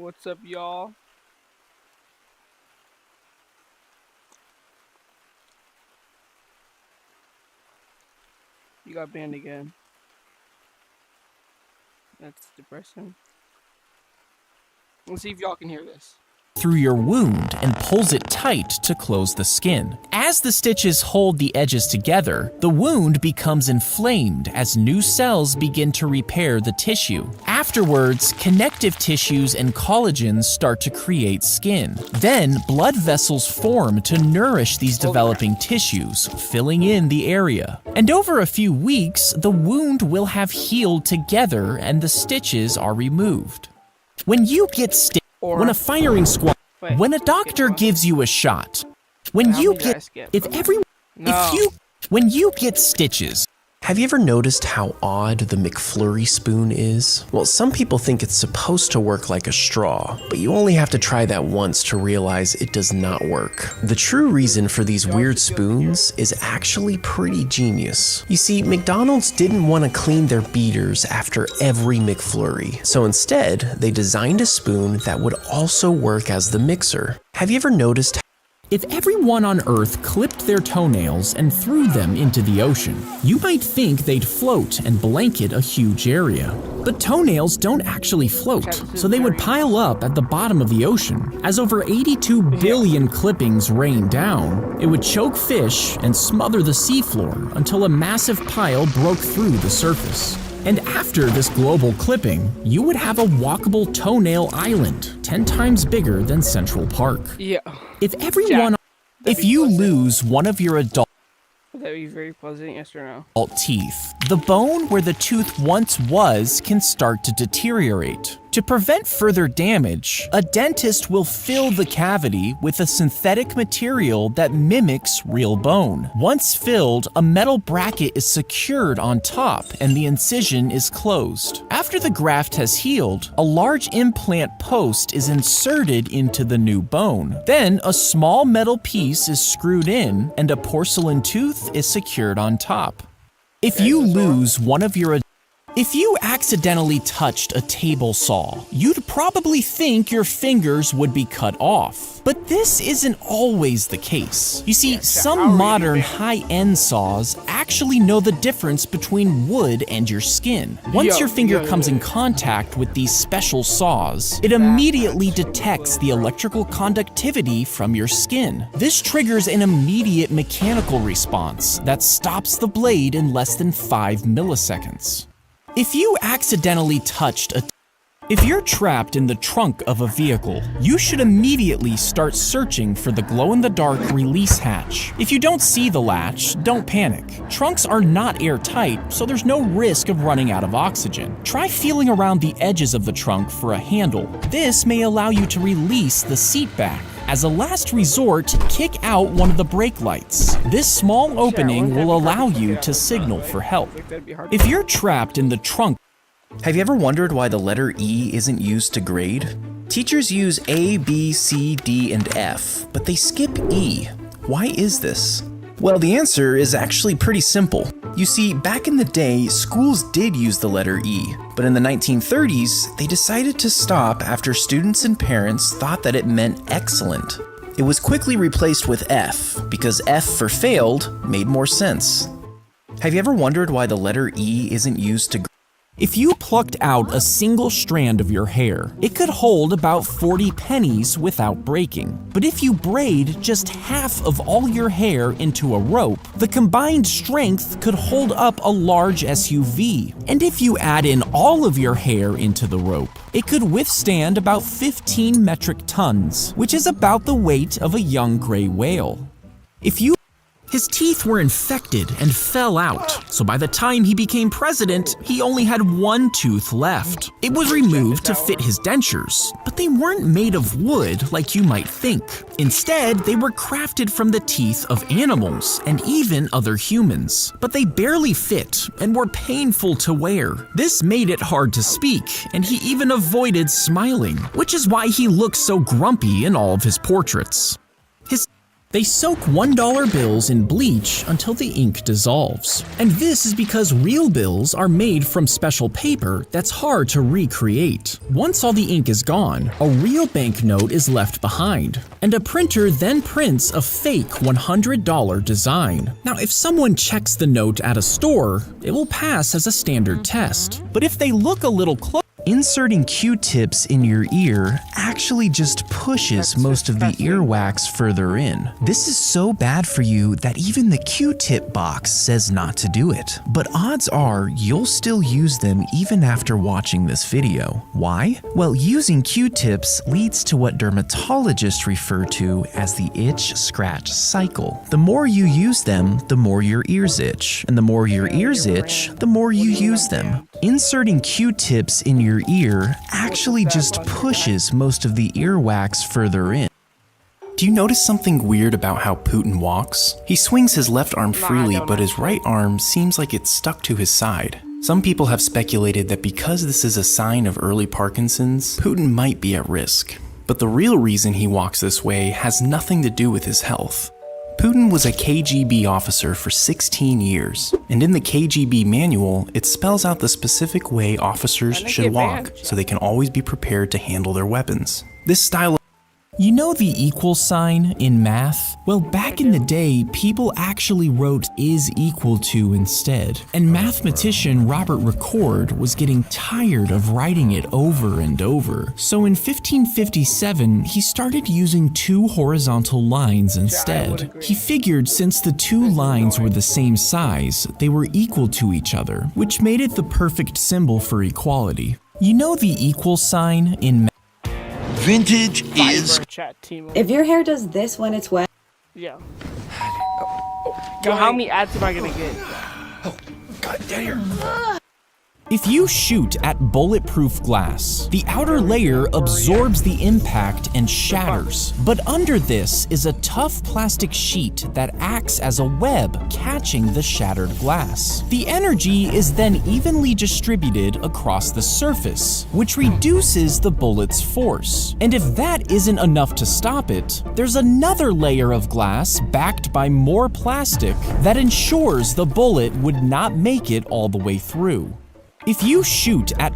What's up, y'all? You got banned again. That's depressing. Let's see if y'all can hear this. Through your wound and pulls it tight to close the skin. As the stitches hold the edges together, the wound becomes inflamed as new cells begin to repair the tissue. Afterwards, connective tissues and collagens start to create skin. Then, blood vessels form to nourish these developing tissues, filling in the area. And over a few weeks, the wound will have healed together and the stitches are removed. When you get stitched, when a firing squad, when a doctor gives you a shot, when you get stitches. Have you ever noticed how odd the McFlurry spoon is? Well, some people think it's supposed to work like a straw, but you only have to try that once to realize it does not work. The true reason for these weird spoons is actually pretty genius. You see, McDonald's didn't want to clean their beaters after every McFlurry, so instead, they designed a spoon that would also work as the mixer. Have you ever noticed If everyone on Earth clipped their toenails and threw them into the ocean, you might think they'd float and blanket a huge area. But toenails don't actually float, so they would pile up at the bottom of the ocean. As over 82 billion clippings rain down, it would choke fish and smother the seafloor until a massive pile broke through the surface. And after this global clipping, you would have a walkable toenail island, 10 times bigger than Central Park. Yeah. If you lose one of your adult Would that be very pleasant, yes or no? teeth, the bone where the tooth once was can start to deteriorate. To prevent further damage, a dentist will fill the cavity with a synthetic material that mimics real bone. Once filled, a metal bracket is secured on top and the incision is closed. After the graft has healed, a large implant post is inserted into the new bone. Then, a small metal piece is screwed in and a porcelain tooth is secured on top. If you accidentally touched a table saw, you'd probably think your fingers would be cut off. But this isn't always the case. You see, some modern high-end saws actually know the difference between wood and your skin. Once your finger comes in contact with these special saws, it immediately detects the electrical conductivity from your skin. This triggers an immediate mechanical response that stops the blade in less than 5 milliseconds. If you're trapped in the trunk of a vehicle, you should immediately start searching for the glow-in-the-dark release hatch. If you don't see the latch, don't panic. Trunks are not airtight, so there's no risk of running out of oxygen. Try feeling around the edges of the trunk for a handle. This may allow you to release the seat back. As a last resort, kick out one of the brake lights. This small opening will allow you to signal for help. If you're trapped in the trunk, Have you ever wondered why the letter E isn't used to grade? Teachers use A, B, C, D, and F, but they skip E. Why is this? Well, the answer is actually pretty simple. You see, back in the day, schools did use the letter E, but in the 1930s, they decided to stop after students and parents thought that it meant excellent. It was quickly replaced with F, because F for failed made more sense. Have you ever wondered why the letter E isn't used to if you plucked out a single strand of your hair, it could hold about 40 pennies without breaking. But if you braid just half of all your hair into a rope, the combined strength could hold up a large SUV. And if you add in all of your hair into the rope, it could withstand about 15 metric tons, which is about the weight of a young gray whale. His teeth were infected and fell out, so by the time he became president, he only had one tooth left. It was removed to fit his dentures, but they weren't made of wood like you might think. Instead, they were crafted from the teeth of animals and even other humans. But they barely fit and were painful to wear. This made it hard to speak, and he even avoided smiling, which is why he looks so grumpy in all of his portraits. They soak $1 bills in bleach until the ink dissolves. And this is because real bills are made from special paper that's hard to recreate. Once all the ink is gone, a real banknote is left behind, and a printer then prints a fake $100 design. Now, if someone checks the note at a store, it will pass as a standard test. But if they look a little close, inserting Q-tips in your ear actually just pushes most of the earwax further in. This is so bad for you that even the Q-tip box says not to do it. But odds are you'll still use them even after watching this video. Why? Well, using Q-tips leads to what dermatologists refer to as the itch-scratch cycle. The more you use them, the more your ears itch. And the more your ears itch, the more you use them. Inserting Q-tips in your ear actually just pushes most of the earwax further in. Do you notice something weird about how Putin walks? He swings his left arm freely, but his right arm seems like it's stuck to his side. Some people have speculated that because this is a sign of early Parkinson's, Putin might be at risk. But the real reason he walks this way has nothing to do with his health. Putin was a KGB officer for 16 years, and in the KGB manual, it spells out the specific way officers should walk so they can always be prepared to handle their weapons. This style. You know the equal sign in math? Well, back in the day, people actually wrote is equal to instead. And mathematician Robert Ricord was getting tired of writing it over and over. So in 1557, he started using two horizontal lines instead. He figured since the two lines were the same size, they were equal to each other, which made it the perfect symbol for equality. You know the equal sign in math? Vintage is... If your hair does this when it's wet... Yeah. Yo, how many ads am I gonna get? God, get here. If you shoot at bulletproof glass, the outer layer absorbs the impact and shatters. But under this is a tough plastic sheet that acts as a web catching the shattered glass. The energy is then evenly distributed across the surface, which reduces the bullet's force. And if that isn't enough to stop it, there's another layer of glass backed by more plastic that ensures the bullet would not make it all the way through. If you shoot at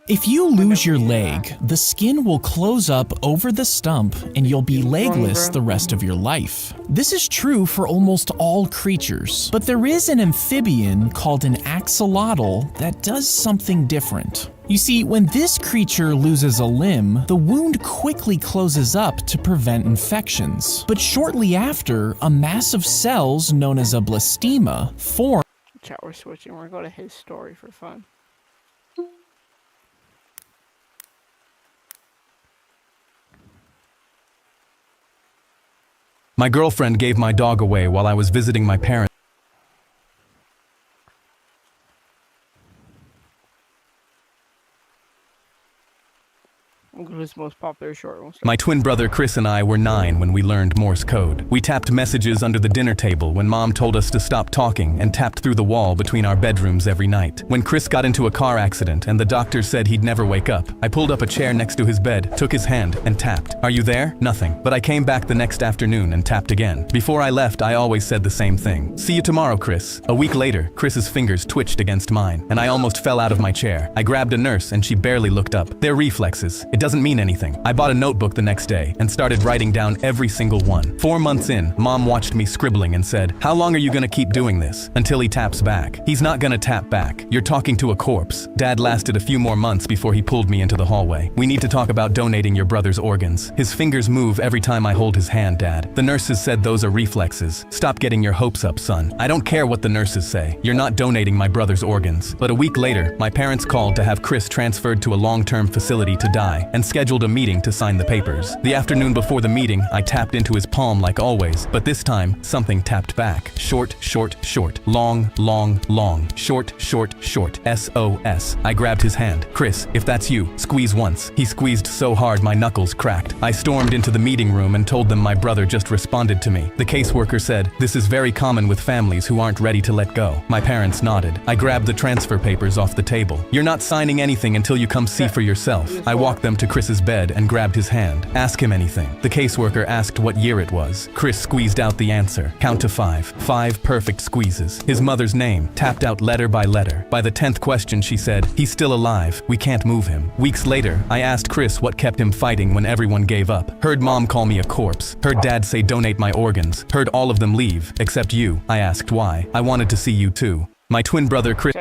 If you lose your leg, the skin will close up over the stump and you'll be legless the rest of your life. This is true for almost all creatures, but there is an amphibian called an axolotl that does something different. You see, when this creature loses a limb, the wound quickly closes up to prevent infections. But shortly after, a mass of cells known as a blastema form. Chat, we're switching. We're going to his story for fun. My girlfriend gave my dog away while I was visiting my parents. His most popular short one. My twin brother Chris and I were 9 when we learned Morse code. We tapped messages under the dinner table when Mom told us to stop talking and tapped through the wall between our bedrooms every night. When Chris got into a car accident and the doctor said he'd never wake up, I pulled up a chair next to his bed, took his hand, and tapped. "Are you there?" Nothing. But I came back the next afternoon and tapped again. Before I left, I always said the same thing. "See you tomorrow, Chris." A week later, Chris's fingers twitched against mine, and I almost fell out of my chair. I grabbed a nurse and she barely looked up. They're reflexes. It doesn't mean anything. I bought a notebook the next day and started writing down every single one. 4 months in, Mom watched me scribbling and said, "How long are you gonna keep doing this?" "Until he taps back." "He's not gonna tap back. You're talking to a corpse." Dad lasted a few more months before he pulled me into the hallway. "We need to talk about donating your brother's organs. His fingers move every time I hold his hand, Dad. The nurses said those are reflexes. Stop getting your hopes up, son." "I don't care what the nurses say. You're not donating my brother's organs." But a week later, my parents called to have Chris transferred to a long-term facility to die and scheduled a meeting to sign the papers. The afternoon before the meeting, I tapped into his palm like always, but this time, something tapped back. Short, short, short. Long, long, long. Short, short, short. SOS. I grabbed his hand. "Chris, if that's you, squeeze once." He squeezed so hard my knuckles cracked. I stormed into the meeting room and told them my brother just responded to me. The caseworker said, "This is very common with families who aren't ready to let go." My parents nodded. I grabbed the transfer papers off the table. "You're not signing anything until you come see for yourself." I walked them to to Chris's bed and grabbed his hand. Ask him anything. The caseworker asked what year it was. Chris squeezed out the answer. Count to 5. 5 perfect squeezes. His mother's name, tapped out letter by letter. By the 10th question, she said, "He's still alive. We can't move him." Weeks later, I asked Chris what kept him fighting when everyone gave up. Heard mom call me a corpse. Heard dad say donate my organs. Heard all of them leave, except you. I asked why. I wanted to see you too. My twin brother Chris.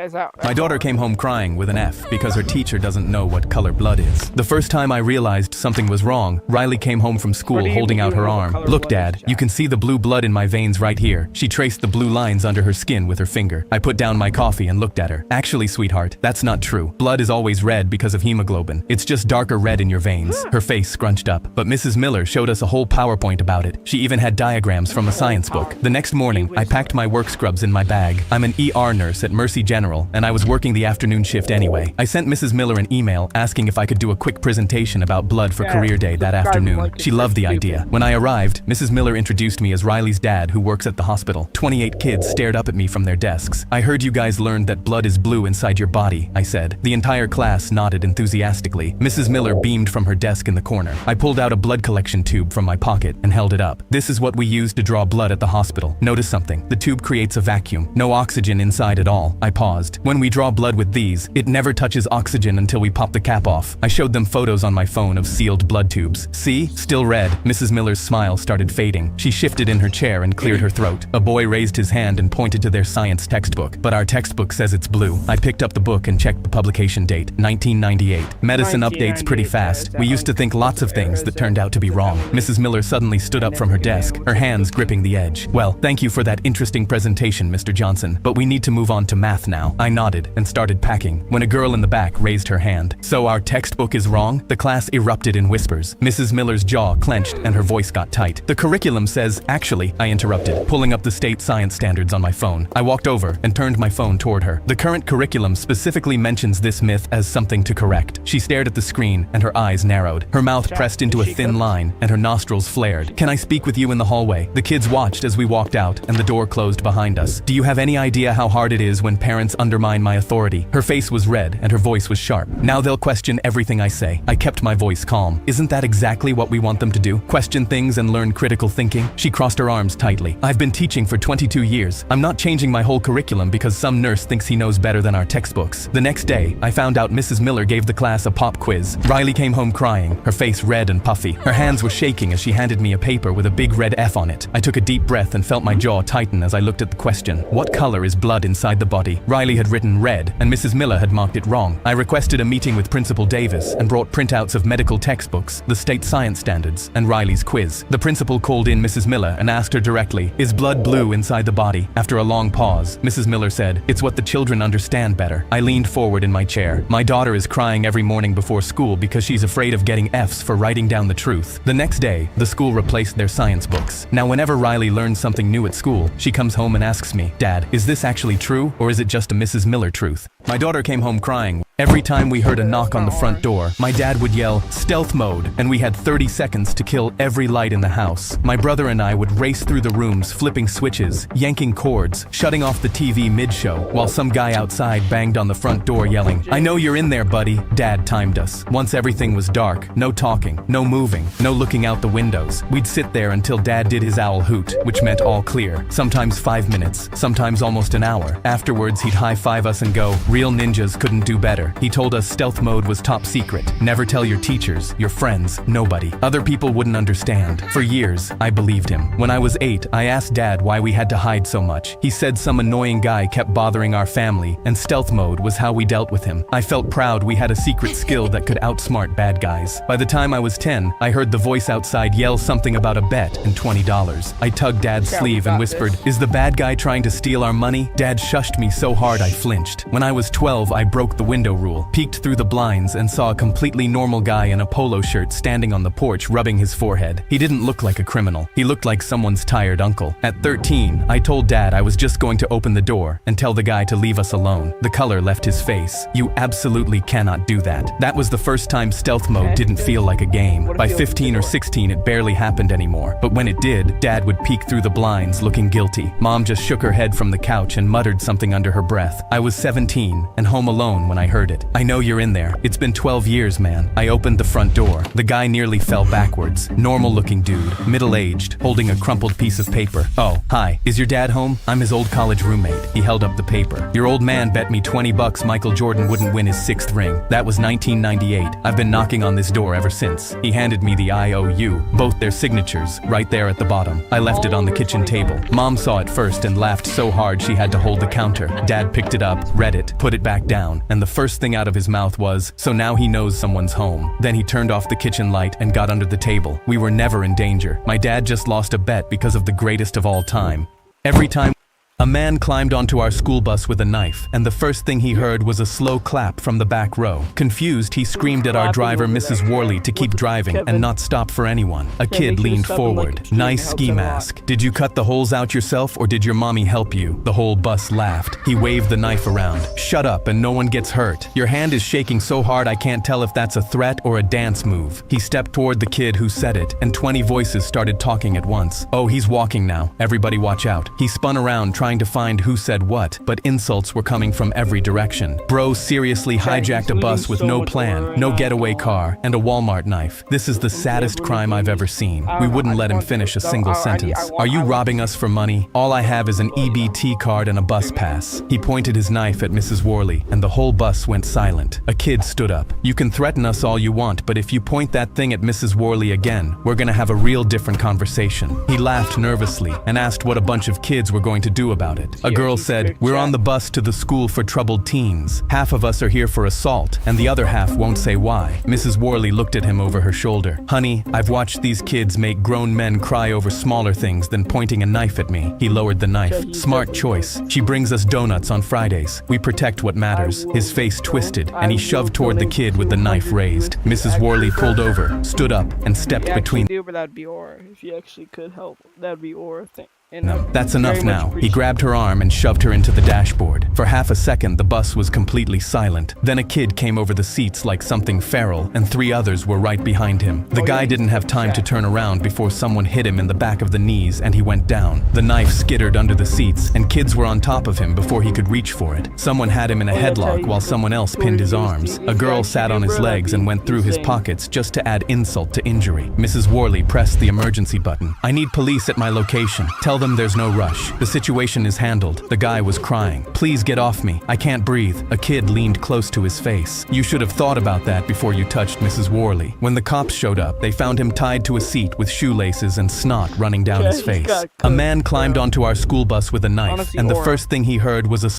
My daughter came home crying with an F because her teacher doesn't know what color blood is. The first time I realized something was wrong, Riley came home from school holding out her arm. "Look, Dad, you can see the blue blood in my veins right here." She traced the blue lines under her skin with her finger. I put down my coffee and looked at her. "Actually, sweetheart, that's not true. Blood is always red because of hemoglobin. It's just darker red in your veins." Her face scrunched up. But Mrs. Miller showed us a whole PowerPoint about it. She even had diagrams from a science book. The next morning, I packed my work scrubs in my bag. I'm an ER nurse at Mercy General, and I was working the afternoon shift anyway. I sent Mrs. Miller an email asking if I could do a quick presentation about blood for career day that afternoon. She loved the idea. When I arrived, Mrs. Miller introduced me as Riley's dad who works at the hospital. 28 kids stared up at me from their desks. "I heard you guys learned that blood is blue inside your body," I said. The entire class nodded enthusiastically. Mrs. Miller beamed from her desk in the corner. I pulled out a blood collection tube from my pocket and held it up. "This is what we use to draw blood at the hospital. Notice something. The tube creates a vacuum. No oxygen inside at all." I paused. "When we draw blood with these, it never touches oxygen until we pop the cap off." I showed them photos on my phone of sealed blood tubes. "See? Still red." Mrs. Miller's smile started fading. She shifted in her chair and cleared her throat. A boy raised his hand and pointed to their science textbook. "But our textbook says it's blue." I picked up the book and checked the publication date, 1998. Medicine updates pretty fast. We used to think lots of things that turned out to be wrong. Mrs. Miller suddenly stood up from her desk, her hands gripping the edge. "Well, thank you for that interesting presentation, Mr. Johnson, but we need to move on to math now." I nodded and started packing when a girl in the back raised her hand. "So our textbook is wrong?" The class erupted in whispers. Mrs. Miller's jaw clenched and her voice got tight. "The curriculum says..." "Actually," I interrupted, pulling up the state science standards on my phone. I walked over and turned my phone toward her. "The current curriculum specifically mentions this myth as something to correct." She stared at the screen and her eyes narrowed. Her mouth pressed into a thin line and her nostrils flared. "Can I speak with you in the hallway?" The kids watched as we walked out and the door closed behind us. "Do you have any idea how hard it is when parents undermine my authority?" Her face was red and her voice was sharp. "Now they'll question everything I say." I kept my voice calm. "Isn't that exactly what we want them to do? Question things and learn critical thinking?" She crossed her arms tightly. "I've been teaching for 22 years. I'm not changing my whole curriculum because some nurse thinks he knows better than our textbooks." The next day, I found out Mrs. Miller gave the class a pop quiz. Riley came home crying, her face red and puffy. Her hands were shaking as she handed me a paper with a big red F on it. I took a deep breath and felt my jaw tighten as I looked at the question. What color is blood inside the body? Riley had written red, and Mrs. Miller had marked it wrong. I requested a meeting with Principal Davis and brought printouts of medical textbooks, the state science standards, and Riley's quiz. The principal called in Mrs. Miller and asked her directly, "Is blood blue inside the body?" After a long pause, Mrs. Miller said, "It's what the children understand better." I leaned forward in my chair. "My daughter is crying every morning before school because she's afraid of getting Fs for writing down the truth." The next day, the school replaced their science books. Now whenever Riley learns something new at school, she comes home and asks me, "Dad, is this actually true, or is it just a Mrs. Miller truth?" My daughter came home crying. Every time we heard a knock on the front door, my dad would yell, "Stealth mode," and we had 30 seconds to kill every light in the house. My brother and I would race through the rooms, flipping switches, yanking cords, shutting off the TV mid-show, while some guy outside banged on the front door yelling, "I know you're in there, buddy." Dad timed us. Once everything was dark, no talking, no moving, no looking out the windows. We'd sit there until Dad did his owl hoot, which meant all clear. Sometimes 5 minutes, sometimes almost an hour. Afterwards, he'd high-five us and go, "Real ninjas couldn't do better." He told us stealth mode was top secret. Never tell your teachers, your friends, nobody. Other people wouldn't understand. For years, I believed him. When I was 8, I asked Dad why we had to hide so much. He said some annoying guy kept bothering our family, and stealth mode was how we dealt with him. I felt proud we had a secret skill that could outsmart bad guys. By the time I was 10, I heard the voice outside yell something about a bet and $20. I tugged Dad's sleeve and whispered, "Is the bad guy trying to steal our money?" Dad shushed me so hard I flinched. When I was 12, I broke the window rule, peeked through the blinds and saw a completely normal guy in a polo shirt standing on the porch rubbing his forehead. He didn't look like a criminal. He looked like someone's tired uncle. At 13, I told Dad I was just going to open the door and tell the guy to leave us alone. The color left his face. "You absolutely cannot do that." That was the first time stealth mode didn't feel like a game. By 15 or 16, it barely happened anymore. But when it did, Dad would peek through the blinds looking guilty. Mom just shook her head from the couch and muttered something under her breath. I was 17 and home alone when I heard heard it. I know you're in there. It's been 12 years, man. I opened the front door. The guy nearly fell backwards. Normal-looking dude, middle-aged, holding a crumpled piece of paper. Oh, hi. Is your dad home? I'm his old college roommate. He held up the paper. Your old man bet me $20 Michael Jordan wouldn't win his 6th ring. That was 1998. I've been knocking on this door ever since. He handed me the IOU, both their signatures, right there at the bottom. I left it on the kitchen table. Mom saw it first and laughed so hard she had to hold the counter. Dad picked it up, read it, put it back down, and the first thing out of his mouth was, "So now he knows someone's home." Then he turned off the kitchen light and got under the table. We were never in danger. My dad just lost a bet because of the greatest of all time. Every time a man climbed onto our school bus with a knife, and the first thing he heard was a slow clap from the back row. Confused, he screamed at our driver, Mrs. Worley, to keep driving and not stop for anyone. A kid leaned forward. "Nice ski mask. Did you cut the holes out yourself, or did your mommy help you?" The whole bus laughed. He waved the knife around. "Shut up and no one gets hurt. Your hand is shaking so hard I can't tell if that's a threat or a dance move." He stepped toward the kid who said it, and 20 voices started talking at once. "Oh, he's walking now. Everybody watch out." He spun around trying to find who said what, but insults were coming from every direction. Bro seriously hijacked a bus with no plan, no getaway car, and a Walmart knife. This is the saddest crime I've ever seen. We wouldn't let him finish a single sentence. "Are you robbing us for money? All I have is an EBT card and a bus pass." He pointed his knife at Mrs. Worley, and the whole bus went silent. A kid stood up. "You can threaten us all you want, but if you point that thing at Mrs. Worley again, we're gonna have a real different conversation." He laughed nervously and asked what a bunch of kids were going to do about it. A girl said, "We're on the bus to the school for troubled teens. Half of us are here for assault, and the other half won't say why." Mrs. Worley looked at him over her shoulder. "Honey, I've watched these kids make grown men cry over smaller things than pointing a knife at me." He lowered the knife. "Smart choice. She brings us donuts on Fridays. We protect what matters." His face twisted, and he shoved toward the kid with the knife raised. Mrs. Worley pulled over, stood up, and stepped between. That'd be Aura. If you actually could help, that'd be Aura thing. No, that's enough now. He grabbed her arm and shoved her into the dashboard. For half a second, the bus was completely silent. Then a kid came over the seats like something feral, and 3 others were right behind him. The guy didn't have time to turn around before someone hit him in the back of the knees and he went down. The knife skittered under the seats, and kids were on top of him before he could reach for it. Someone had him in a headlock while someone else pinned his arms. A girl sat on his legs and went through his pockets just to add insult to injury. Mrs. Worley pressed the emergency button. "I need police at my location. Tell them there's no rush. The situation is handled." The guy was crying. "Please get off me. I can't breathe." A kid leaned close to his face. "You should have thought about that before you touched Mrs. Worley." When the cops showed up, they found him tied to a seat with shoelaces and snot running down his face. A man climbed onto our school bus with a knife, and the first thing he heard was a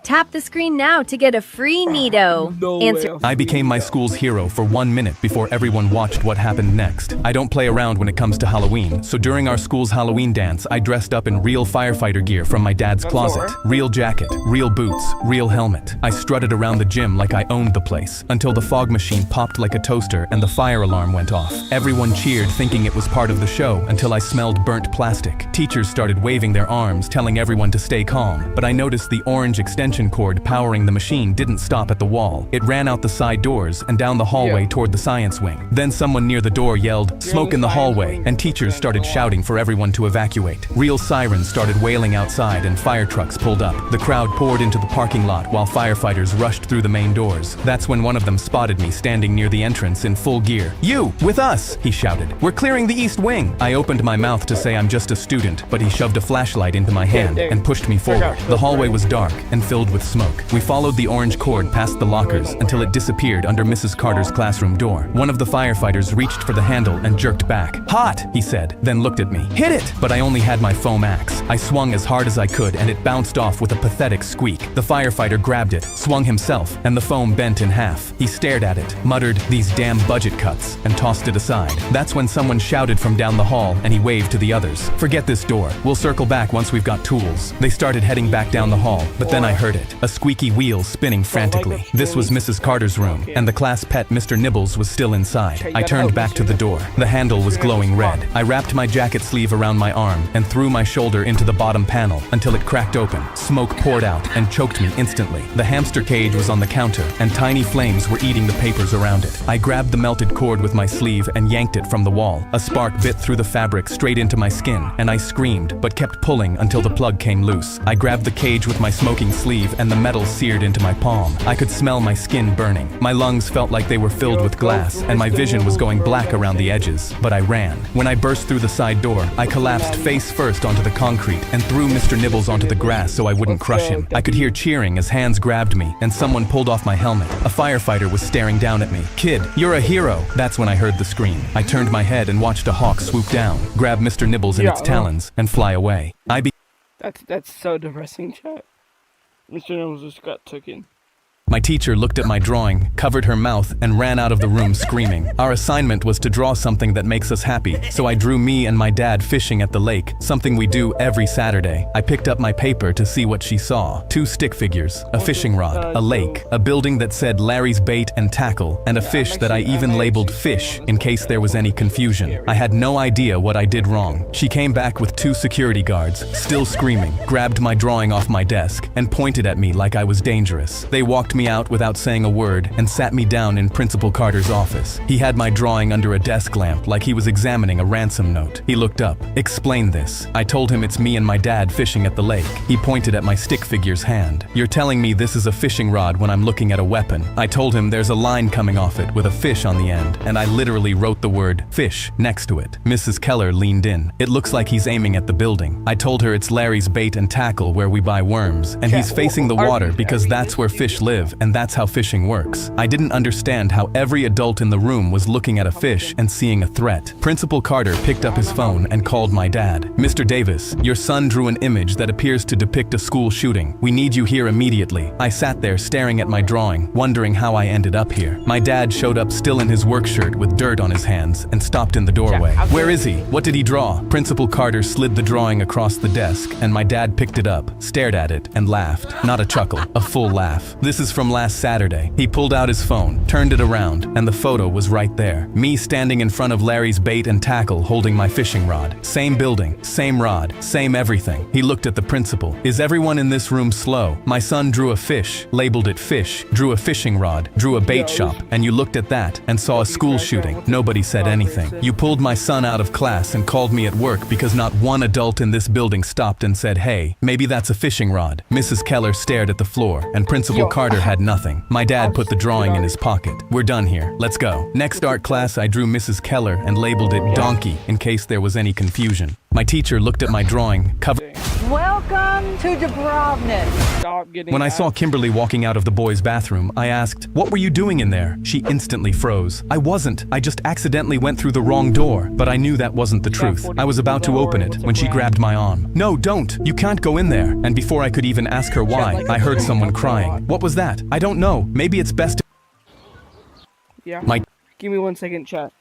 Tap the screen now to get a free Neato. I became my school's hero for 1 minute before everyone watched what happened next. I don't play around when it comes to Halloween, so during our school's Halloween dance, I dressed up in real firefighter gear from my dad's closet. Real jacket, real boots, real helmet. I strutted around the gym like I owned the place, until the fog machine popped like a toaster and the fire alarm went off. Everyone cheered thinking it was part of the show until I smelled burnt plastic. Teachers started waving their arms, telling everyone to stay calm, but I noticed the orange extension cord powering the machine didn't stop at the wall. It ran out the side doors and down the hallway toward the science wing. Then someone near the door yelled, "Smoke in the hallway," and teachers started shouting for everyone to evacuate. Real sirens started wailing outside and fire trucks pulled up. The crowd poured into the parking lot while firefighters rushed through the main doors. That's when one of them spotted me standing near the entrance in full gear. "You, with us," he shouted. "We're clearing the east wing." I opened my mouth to say I'm just a student, but he shoved a flashlight into my hand and pushed me forward. The hallway was dark and filled with smoke. We followed the orange cord past the lockers until it disappeared under Mrs. Carter's classroom door. One of the firefighters reached for the handle and jerked back. "Hot," he said, then looked at me. "Hit it!" But I only had my foam axe. I swung as hard as I could and it bounced off with a pathetic squeak. The firefighter grabbed it, swung himself, and the foam bent in half. He stared at it, muttered, "These damn budget cuts," and tossed it aside. That's when someone shouted from down the hall and he waved to the others. "Forget this door. We'll circle back once we've got tools." They started heading back down the hall, but then I heard it. A squeaky wheel spinning frantically. This was Mrs. Carter's room, and the class pet Mr. Nibbles was still inside. I turned back to the door. The handle was glowing red. I wrapped my jacket sleeve around my arm and threw my shoulder into the bottom panel until it cracked open. Smoke poured out and choked me instantly. The hamster cage was on the counter, and tiny flames were eating the papers around it. I grabbed the melted cord with my sleeve and yanked it from the wall. A spark bit through the fabric straight into my skin, and I screamed, but kept pulling until the plug came loose. I grabbed the cage with my smoking sleeve sleeve and the metal seared into my palm. I could smell my skin burning. My lungs felt like they were filled with glass, and my vision was going black around the edges. But I ran. When I burst through the side door, I collapsed face first onto the concrete and threw Mr. Nibbles onto the grass so I wouldn't crush him. I could hear cheering as hands grabbed me, and someone pulled off my helmet. A firefighter was staring down at me. "Kid, you're a hero!" That's when I heard the scream. I turned my head and watched a hawk swoop down, grab Mr. Nibbles in its talons, and fly away. That's so depressing, chat. Mr. Nibbles just got taken. My teacher looked at my drawing, covered her mouth, and ran out of the room screaming. Our assignment was to draw something that makes us happy, so I drew me and my dad fishing at the lake, something we do every Saturday. I picked up my paper to see what she saw. 2 stick figures, a fishing rod, a lake, a building that said Larry's Bait and Tackle, and a fish that I even labeled Fish in case there was any confusion. I had no idea what I did wrong. She came back with 2 security guards, still screaming, grabbed my drawing off my desk, and pointed at me like I was dangerous. They walked me out without saying a word and sat me down in Principal Carter's office. He had my drawing under a desk lamp like he was examining a ransom note. He looked up. "Explain this." I told him it's me and my dad fishing at the lake. He pointed at my stick figure's hand. "You're telling me this is a fishing rod when I'm looking at a weapon." I told him there's a line coming off it with a fish on the end, and I literally wrote the word fish next to it. Mrs. Keller leaned in. "It looks like he's aiming at the building." I told her it's Larry's Bait and Tackle where we buy worms, and he's facing the water because that's where fish live, and that's how fishing works. I didn't understand how every adult in the room was looking at a fish and seeing a threat. Principal Carter picked up his phone and called my dad. "Mr. Davis, your son drew an image that appears to depict a school shooting. We need you here immediately." I sat there staring at my drawing, wondering how I ended up here. My dad showed up still in his work shirt with dirt on his hands and stopped in the doorway. "Where is he? What did he draw?" Principal Carter slid the drawing across the desk, and my dad picked it up, stared at it, and laughed. Not a chuckle, a full laugh. "This is from last Saturday." He pulled out his phone, turned it around, and the photo was right there. Me standing in front of Larry's Bait and Tackle holding my fishing rod. Same building, same rod, same everything. He looked at the principal. "Is everyone in this room slow? My son drew a fish, labeled it fish, drew a fishing rod, drew a bait shop, and you looked at that and saw a school shooting. Nobody said anything. You pulled my son out of class and called me at work because not one adult in this building stopped and said, 'Hey, maybe that's a fishing rod.'" Mrs. Keller stared at the floor, and Principal Carter had nothing. My dad put the drawing in his pocket. "We're done here. Let's go." Next art class, I drew Mrs. Keller and labeled it Donkey in case there was any confusion. My teacher looked at my drawing, covered. Welcome to Dubrovnik. When I saw Kimberly walking out of the boys' bathroom, I asked, "What were you doing in there?" She instantly froze. "I wasn't. I just accidentally went through the wrong door." But I knew that wasn't the truth. I was about to open it when she grabbed my arm. "No, don't. You can't go in there." And before I could even ask her why, I heard someone crying. "What was that?" "I don't know. Maybe it's best to..." Yeah. My Give me 1 second, chat.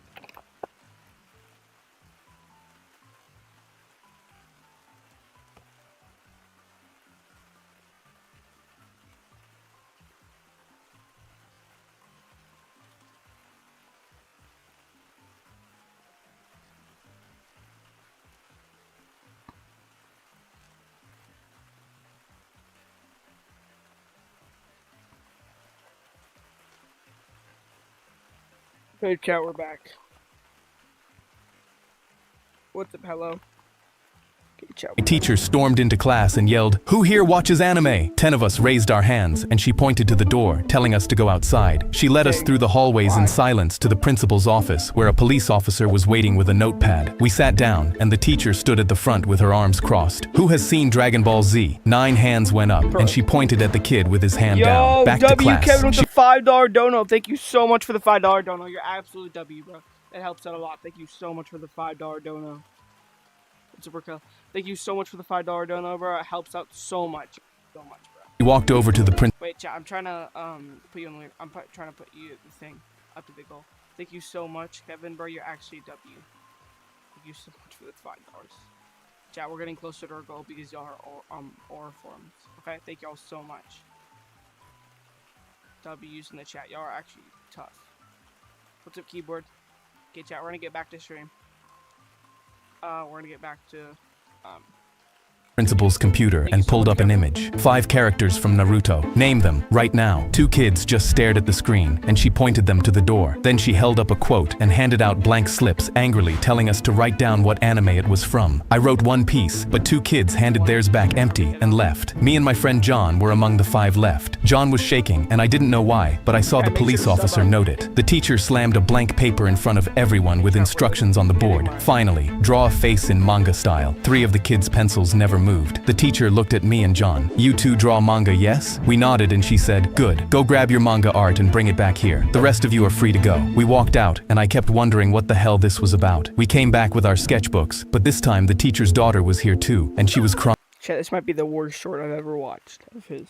Hey chat, we're back. What's up, hello? Okay, chat. My teacher stormed into class and yelled, "Who here watches anime?" 10 of us raised our hands, and she pointed to the door, telling us to go outside. She led us through the hallways in silence to the principal's office, where a police officer was waiting with a notepad. We sat down, and the teacher stood at the front with her arms crossed. "Who has seen Dragon Ball Z?" 9 hands went up, and she pointed at the kid with his hand down. Back to class. Kevin with the $5 dono. Thank you so much for the $5 dono. You're absolute W, bro. That helps out a lot. Thank you so much for the $5 dono. Thank you so much for the $5 dono, bro. It helps out so much. So much, bro. He walked over to the principal. Wait, chat, I'm trying to put you on the... I'm trying to put you the thing up to the goal. Thank you so much, Kevin, bro. You're actually a W. Thank you so much for the $5. Chat, we're getting closer to our goal because y'all are aura forms. Okay, thank y'all so much. W's in the chat. Y'all are actually tough. What's up, keyboard? Okay, chat, we're gonna get back to stream. We're gonna get back to principal's computer and pulled up an image. 5 characters from Naruto. Name them, right now. 2 kids just stared at the screen, and she pointed them to the door. Then she held up a quote and handed out blank slips angrily telling us to write down what anime it was from. I wrote one piece, but 2 kids handed theirs back empty and left. Me and my friend John were among the 5 left. John was shaking, and I didn't know why, but I saw the police officer note it. The teacher slammed a blank paper in front of everyone with instructions on the board. Finally, draw a face in manga style. 3 of the kids' pencils never moved. The teacher looked at me and John. You 2 draw manga, yes? We nodded and she said, good, go grab your manga art and bring it back here. The rest of you are free to go. We walked out, and I kept wondering what the hell this was about. We came back with our sketchbooks, but this time the teacher's daughter was here too, and she was crying. Chat, this might be the worst short I've ever watched of his.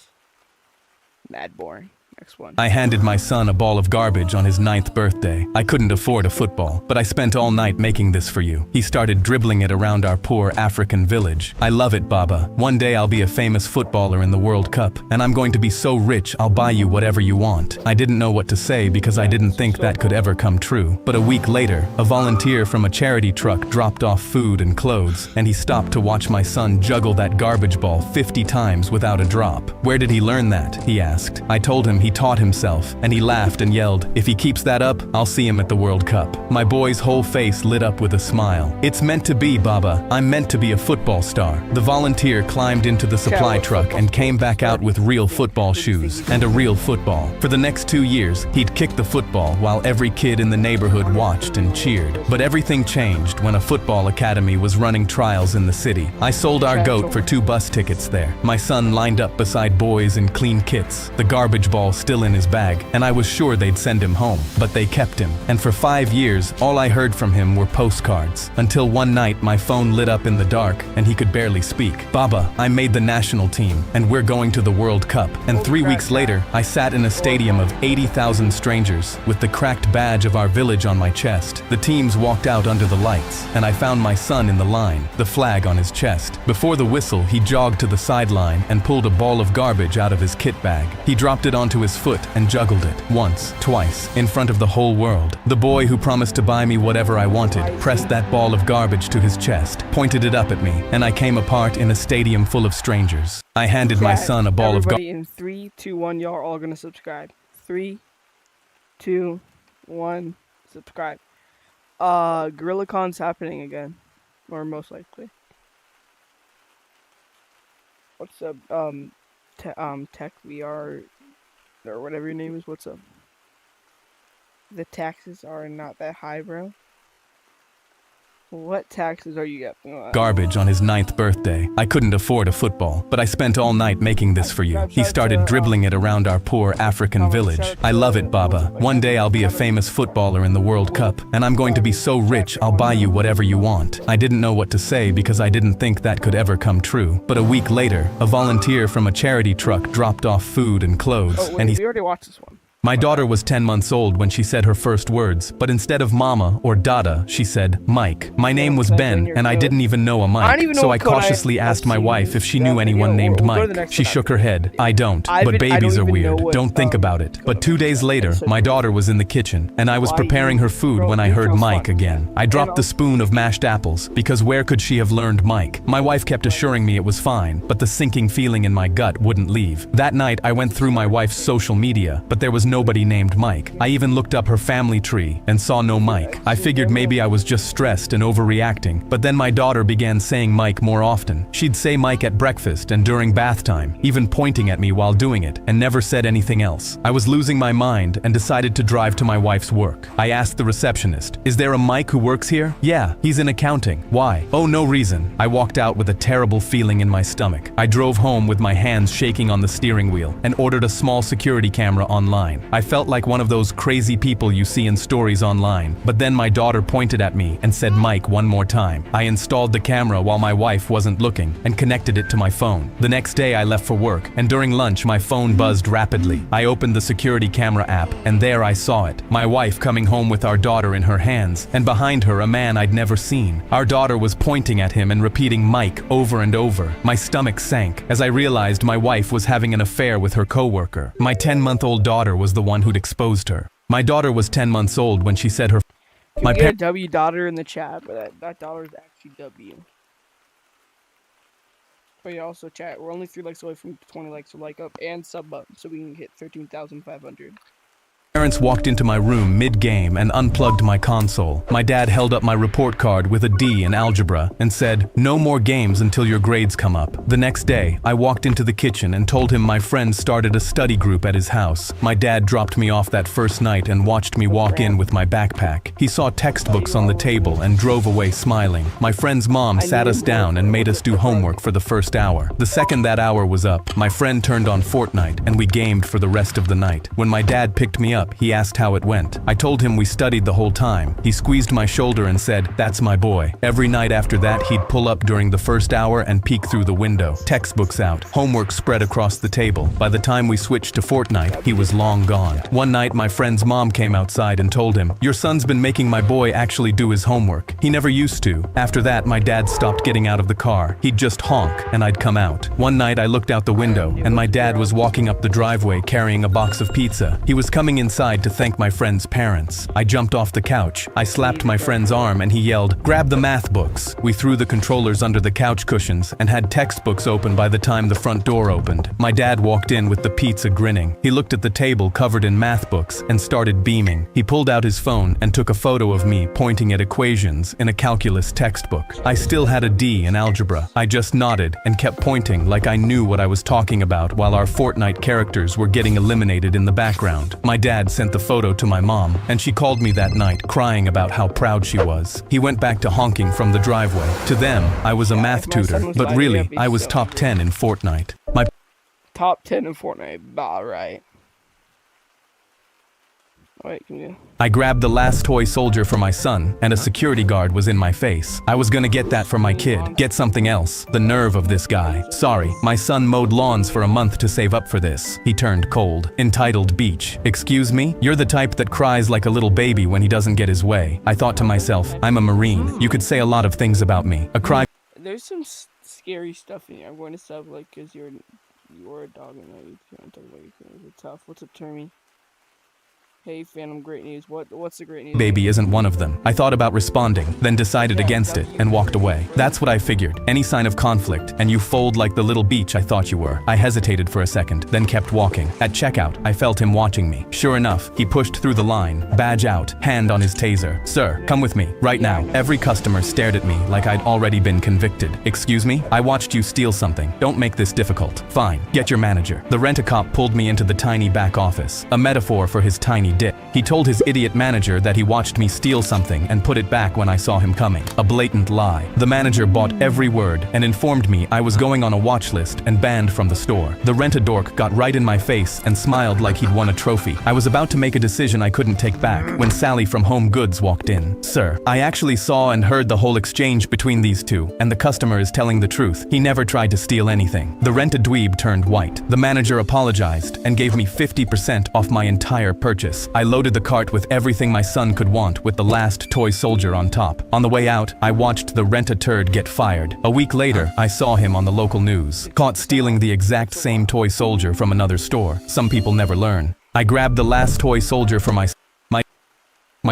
Mad boring. Next one. I handed my son a ball of garbage on his 9th birthday. I couldn't afford a football, but I spent all night making this for you. He started dribbling it around our poor African village. I love it, Baba. One day I'll be a famous footballer in the World Cup, and I'm going to be so rich I'll buy you whatever you want. I didn't know what to say because I didn't think that could ever come true. But a week later, a volunteer from a charity truck dropped off food and clothes, and he stopped to watch my son juggle that garbage ball 50 times without a drop. Where did he learn that? He asked. I told him he taught himself, and he laughed and yelled, if he keeps that up, I'll see him at the World Cup. My boy's whole face lit up with a smile. It's meant to be, Baba. I'm meant to be a football star. The volunteer climbed into the supply truck and came back out with real football shoes and a real football. For the next 2 years, he'd kick the football while every kid in the neighborhood watched and cheered. But everything changed when a football academy was running trials in the city. I sold our goat for 2 bus tickets there. My son lined up beside boys in clean kits, the garbage ball still in his bag, and I was sure they'd send him home. But they kept him. And for 5 years, all I heard from him were postcards. Until one night, my phone lit up in the dark, and he could barely speak. Baba, I made the national team, and we're going to the World Cup. And 3 weeks later, I sat in a stadium of 80,000 strangers, with the cracked badge of our village on my chest. The teams walked out under the lights, and I found my son in the line, the flag on his chest. Before the whistle, he jogged to the sideline and pulled a ball of garbage out of his kit bag. He dropped it onto his foot and juggled it, once, twice, in front of the whole world. The boy who promised to buy me whatever I wanted pressed that ball of garbage to his chest, pointed it up at me, and I came apart in a stadium full of strangers. I handed my son a ball of garbage. Everybody in 3, 2, 1, y'all are all gonna subscribe. 3, 2, 1, subscribe. GorillaCon's happening again, or most likely. What's up, Tech VR, or whatever your name is, what's up? The taxes are not that high, bro. What taxes are you getting? Garbage on his 9th birthday. I couldn't afford a football, but I spent all night making this for you. He started dribbling it around our poor African village. I love it, Baba. One day I'll be a famous footballer in the World Cup, and I'm going to be so rich I'll buy you whatever you want. I didn't know what to say because I didn't think that could ever come true. But a week later, a volunteer from a charity truck dropped off food and clothes, and we already watched this one. My daughter was 10 months old when she said her first words, but instead of Mama or Dada, she said Mike. My name was Ben, and I didn't even know a Mike, so I cautiously asked my wife if she knew anyone named Mike. She shook her head. I don't, but babies are weird. Don't think about it. But 2 days later, my daughter was in the kitchen, and I was preparing her food when I heard Mike again. I dropped the spoon of mashed apples, because where could she have learned Mike? My wife kept assuring me it was fine, but the sinking feeling in my gut wouldn't leave. That night, I went through my wife's social media, but there was nobody named Mike. I even looked up her family tree and saw no Mike. I figured maybe I was just stressed and overreacting, but then my daughter began saying Mike more often. She'd say Mike at breakfast and during bath time, even pointing at me while doing it, and never said anything else. I was losing my mind and decided to drive to my wife's work. I asked the receptionist, "Is there a Mike who works here?" "Yeah, he's in accounting." "Why?" "Oh, no reason." I walked out with a terrible feeling in my stomach. I drove home with my hands shaking on the steering wheel and ordered a small security camera online. I felt like one of those crazy people you see in stories online. But then my daughter pointed at me and said Mike one more time. I installed the camera while my wife wasn't looking and connected it to my phone. The next day I left for work, and during lunch my phone buzzed rapidly. I opened the security camera app, and there I saw it. My wife coming home with our daughter in her hands, and behind her a man I'd never seen. Our daughter was pointing at him and repeating Mike over and over. My stomach sank as I realized my wife was having an affair with her coworker. My 10-month-old daughter was the one who'd exposed her. My daughter was 10 months old when she said her my parents W daughter in the chat, but that daughter is actually W. But yeah, also chat. We're only 3 likes away from 20 likes, so like up and sub up, so we can hit 13,500. Parents walked into my room mid-game and unplugged my console. My dad held up my report card with a D in algebra and said, "No more games until your grades come up." The next day, I walked into the kitchen and told him my friend started a study group at his house. My dad dropped me off that first night and watched me walk in with my backpack. He saw textbooks on the table and drove away smiling. My friend's mom sat us down and made us do homework for the first hour. The second that hour was up, my friend turned on Fortnite and we gamed for the rest of the night. When my dad picked me up, he asked how it went. I told him we studied the whole time. He squeezed my shoulder and said, "That's my boy." Every night after that, he'd pull up during the first hour and peek through the window. Textbooks out, homework spread across the table. By the time we switched to Fortnite, he was long gone. One night, my friend's mom came outside and told him, "Your son's been making my boy actually do his homework. He never used to." After that, my dad stopped getting out of the car. He'd just honk, and I'd come out. One night, I looked out the window, and my dad was walking up the driveway carrying a box of pizza. He was coming inside to thank my friend's parents. I jumped off the couch. I slapped my friend's arm and he yelled, "Grab the math books." We threw the controllers under the couch cushions and had textbooks open by the time the front door opened. My dad walked in with the pizza grinning. He looked at the table covered in math books and started beaming. He pulled out his phone and took a photo of me pointing at equations in a calculus textbook. I still had a D in algebra. I just nodded and kept pointing like I knew what I was talking about while our Fortnite characters were getting eliminated in the background. My dad sent the photo to my mom, and she called me that night crying about how proud she was. He went back to honking from the driveway. To them, I was a math tutor, but really, I was top 10 in Fortnite. My Top 10 in Fortnite. Alright. Wait, can you... I grabbed the last toy soldier for my son, and a security guard was in my face. I was gonna get that for my kid. Get something else. The nerve of this guy. Sorry, my son mowed lawns for a month to save up for this. He turned cold. Entitled Beach. Excuse me? You're the type that cries like a little baby when he doesn't get his way. I thought to myself, I'm a Marine. You could say a lot of things about me. A cry. There's some scary stuff in here. I'm going to sub, like, because you're a dog and you can't talk about your feelings. It's tough. What's up, Termy? Hey, Phantom, great news. What's the great news? Baby isn't one of them. I thought about responding, then decided against it, and walked away. That's what I figured. Any sign of conflict, and you fold like the little beach I thought you were. I hesitated for a second, then kept walking. At checkout, I felt him watching me. Sure enough, he pushed through the line, badge out, hand on his taser. "Sir, come with me, right now." Every customer stared at me like I'd already been convicted. "Excuse me? I watched you steal something. Don't make this difficult." "Fine, get your manager." The rent-a-cop pulled me into the tiny back office, a metaphor for his tiny dick. He told his idiot manager that he watched me steal something and put it back when I saw him coming. A blatant lie. The manager bought every word and informed me I was going on a watch list and banned from the store. The rent-a-dork got right in my face and smiled like he'd won a trophy. I was about to make a decision I couldn't take back when Sally from Home Goods walked in. "Sir, I actually saw and heard the whole exchange between these two, and the customer is telling the truth. He never tried to steal anything." The rent-a-dweeb turned white. The manager apologized and gave me 50% off my entire purchase. I loaded the cart with everything my son could want with the last toy soldier on top. On the way out, I watched the rent-a-turd get fired. A week later, I saw him on the local news, caught stealing the exact same toy soldier from another store. Some people never learn. I grabbed the last toy soldier for my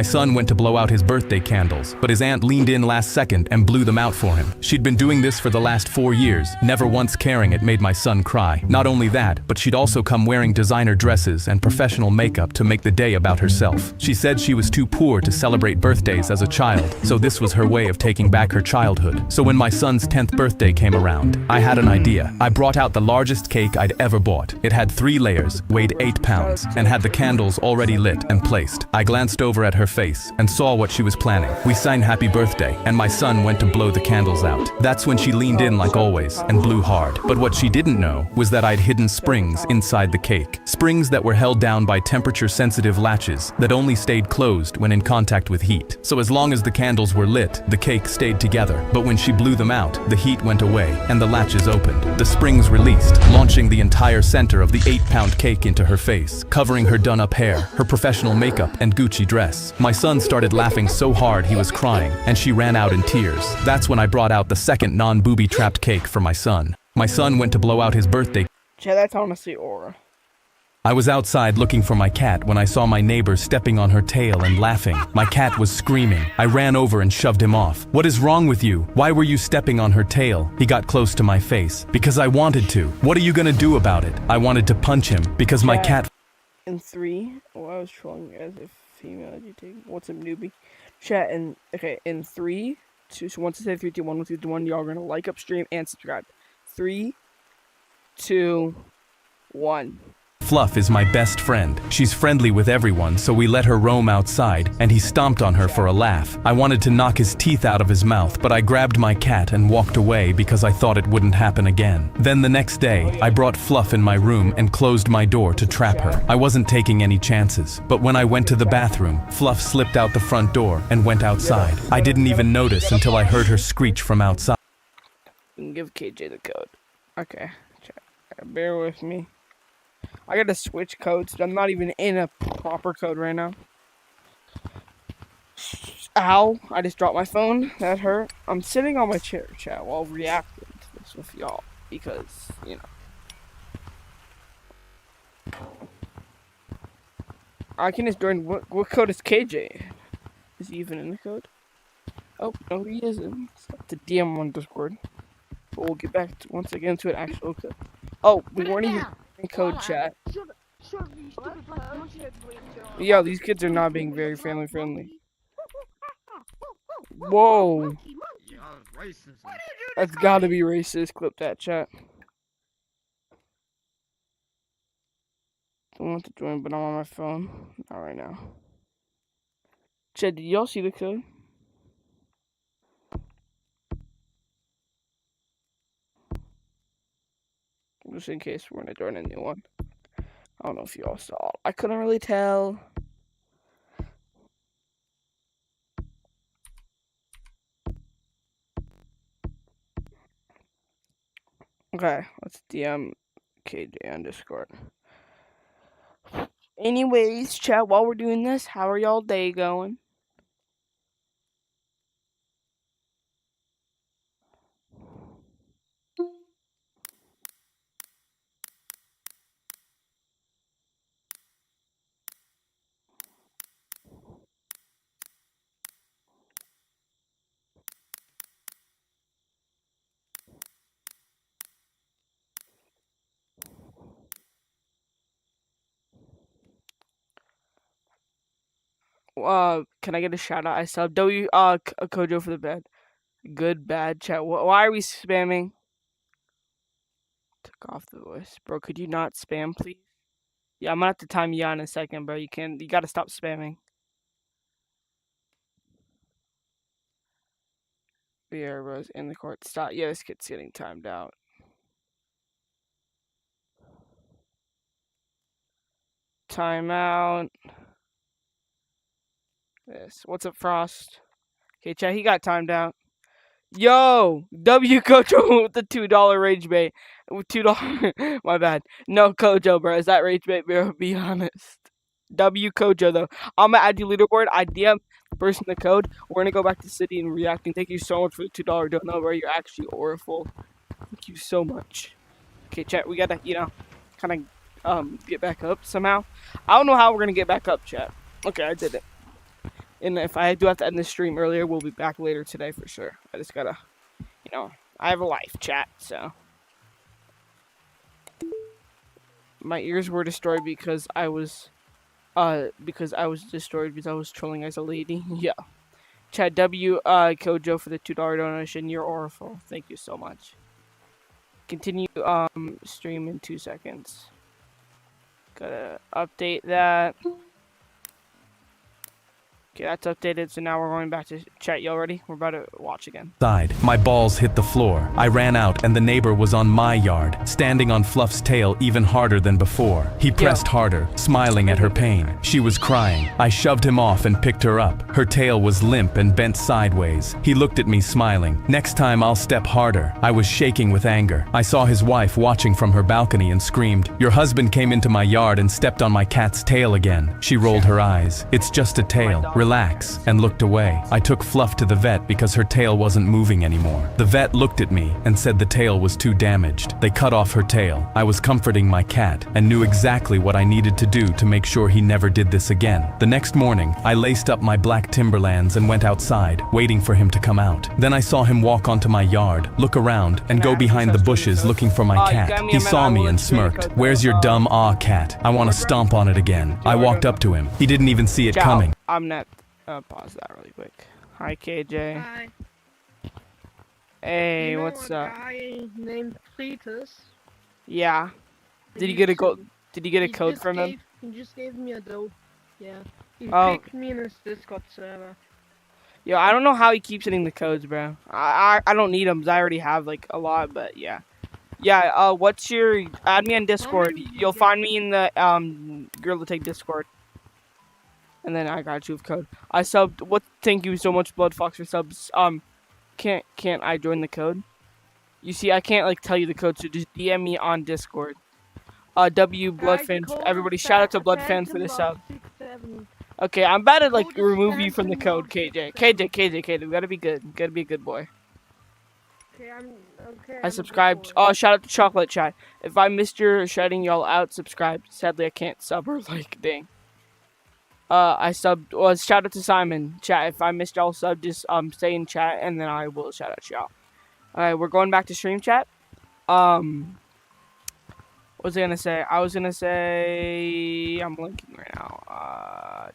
son went to blow out his birthday candles, but his aunt leaned in last second and blew them out for him. She'd been doing this for the last 4 years, never once caring it made my son cry. Not only that, but she'd also come wearing designer dresses and professional makeup to make the day about herself. She said she was too poor to celebrate birthdays as a child, so this was her way of taking back her childhood. So when my son's 10th birthday came around, I had an idea. I brought out the largest cake I'd ever bought. It had 3 layers, weighed 8 pounds, and had the candles already lit and placed. I glanced over at her face and saw what she was planning. We sang happy birthday, and my son went to blow the candles out. That's when she leaned in like always and blew hard. But what she didn't know was that I'd hidden springs inside the cake. Springs that were held down by temperature-sensitive latches that only stayed closed when in contact with heat. So as long as the candles were lit, the cake stayed together. But when she blew them out, the heat went away and the latches opened. The springs released, launching the entire center of the 8-pound cake into her face, covering her done-up hair, her professional makeup, and Gucci dress. My son started laughing so hard he was crying, and she ran out in tears. That's when I brought out the second non-booby-trapped cake for my son. My son went to blow out his birthday. Yeah, that's honestly aura. I was outside looking for my cat when I saw my neighbor stepping on her tail and laughing. My cat was screaming. I ran over and shoved him off. "What is wrong with you? Why were you stepping on her tail?" He got close to my face. "Because I wanted to." "What are you gonna do about it?" I wanted to punch him because my cat... In 3, I was trolling as a female agitating. What's up, newbie? Chat, and okay, in 3, 2, so once I say 3, 2, 1, 1, 2, 1, y'all are gonna like, up, stream, and subscribe. 3, 2, 1. Fluff is my best friend. She's friendly with everyone, so we let her roam outside, and he stomped on her for a laugh. I wanted to knock his teeth out of his mouth, but I grabbed my cat and walked away because I thought it wouldn't happen again. Then the next day, I brought Fluff in my room and closed my door to trap her. I wasn't taking any chances, but when I went to the bathroom, Fluff slipped out the front door and went outside. I didn't even notice until I heard her screech from outside. Give KJ the code. Okay, chat. Bear with me. I gotta switch codes. I'm not even in a proper code right now. Ow! I just dropped my phone. That hurt. I'm sitting on my chair, chat, while reacting to this with y'all. Because, you know. I can just join. What code is KJ? Is he even in the code? Oh, no, he isn't. It's a DM on Discord. But we'll get back to, once again to an actual code. Oh, we weren't even in code, chat. Yo, these kids are not being very family friendly. Whoa. That's gotta be racist. Clip that, chat. I want to join, but I'm on my phone. Not right now. Chat, did y'all see the code? Just in case we're gonna join a new one. I don't know if y'all saw. I couldn't really tell. Okay, let's DM KJ on Discord. Anyways, chat, while we're doing this, how are y'all day going? Can I get a shout out? I subbed Kojo for the bed. Good, bad, chat. Why are we spamming? Took off the voice. Bro, could you not spam, please? Yeah, I'm gonna have to time you out in a second, bro. You gotta stop spamming. Yeah, bros, in the court. Stop. Yeah, this kid's getting timed out. Timeout. This. What's up, Frost? Okay, chat, he got timed out. Yo! W Kojo with the $2 rage bait. With $2. My bad. No Kojo, bro. Is that rage bait, bro? Be honest. W Kojo, though. I'm gonna add you leaderboard. I DM the person the code. We're gonna go back to city and reacting. Thank you so much for the $2 donut, bro. You're actually awful. Thank you so much. Okay, chat, we gotta, kind of, get back up somehow. I don't know how we're gonna get back up, chat. Okay, I did it. And if I do have to end the stream earlier, we'll be back later today for sure. I just gotta, I have a life, chat, so. My ears were destroyed because I was destroyed because I was trolling as a lady. Yeah. Chat, W, Kojo for the $2 donation. You're awful. Thank you so much. Continue, stream in 2 seconds. Gotta update that. Okay, that's updated, so now we're going back to chat. Y'all ready? We're about to watch again. My balls hit the floor. I ran out, and the neighbor was on my yard, standing on Fluff's tail even harder than before. He pressed harder, smiling at her pain. She was crying. I shoved him off and picked her up. Her tail was limp and bent sideways. He looked at me, smiling. Next time, I'll step harder. I was shaking with anger. I saw his wife watching from her balcony and screamed, "Your husband came into my yard and stepped on my cat's tail again." She rolled her eyes. "It's just a tail. relax, and looked away. I took Fluff to the vet because her tail wasn't moving anymore. The vet looked at me and said the tail was too damaged. They cut off her tail. I was comforting my cat and knew exactly what I needed to do to make sure he never did this again. The next morning, I laced up my black Timberlands and went outside, waiting for him to come out. Then I saw him walk onto my yard, look around, and go behind the bushes looking for my cat. He saw me and smirked. "Where's your dumb cat? I want to stomp on it again." I walked up to him. He didn't even see it coming. I'm not. Pause that really quick. Hi, KJ. Hi. Hey, You know what's a up? guy named Cletus? Yeah. Did you get a code? Did you get a code from him? He just gave me a dope. Yeah. He Oh. picked me in his Discord server. Yo, I don't know how he keeps hitting the codes, bro. I don't need them 'cause I already have like a lot, but yeah. Yeah, what's your add me on Discord. You'll find me in the Gorilla Take Discord. And then I got you with code. I subbed thank you so much, Blood Fox, for subs. Can't I join the code? You see, I can't like tell you the code, so just DM me on Discord. W Bloodfan, everybody shout out to Bloodfan for the sub. Okay, I'm about to like remove you from the code, KJ. KJ, we gotta be good. Gotta be a good boy. Okay, I subscribed. Oh, shout out to Chocolate Chat. If I missed your shouting y'all out, subscribe. Sadly, I can't sub or like, dang. I subbed. Well, shout out to Simon. Chat. If I missed y'all sub, just stay in chat and then I will shout out y'all. Alright, we're going back to stream chat. What was I gonna say? I was gonna say I'm blinking right now.